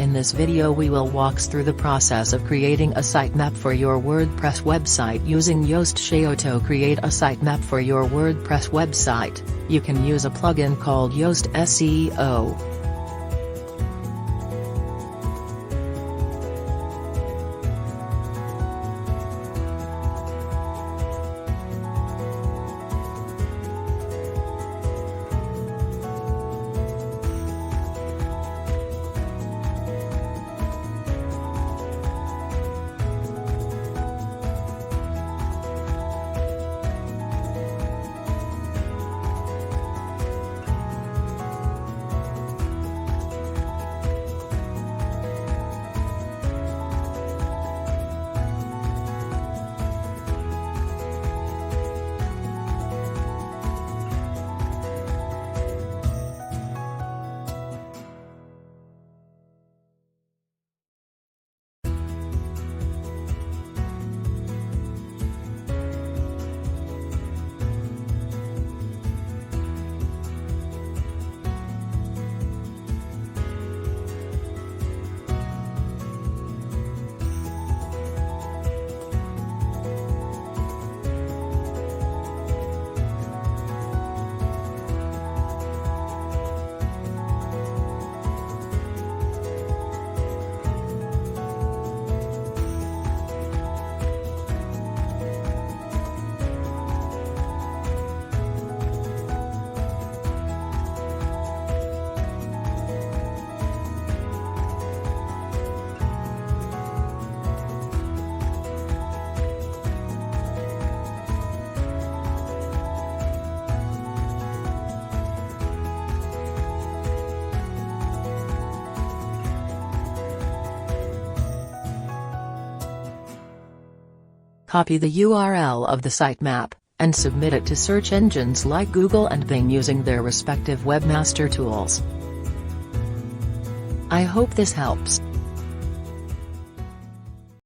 In this video we will walk through the process of creating a sitemap for your WordPress website using Yoast SEO. To create a sitemap for your WordPress website, you can use a plugin called Yoast SEO. Copy the URL of the sitemap, and submit it to search engines like Google and Bing using their respective webmaster tools. I hope this helps.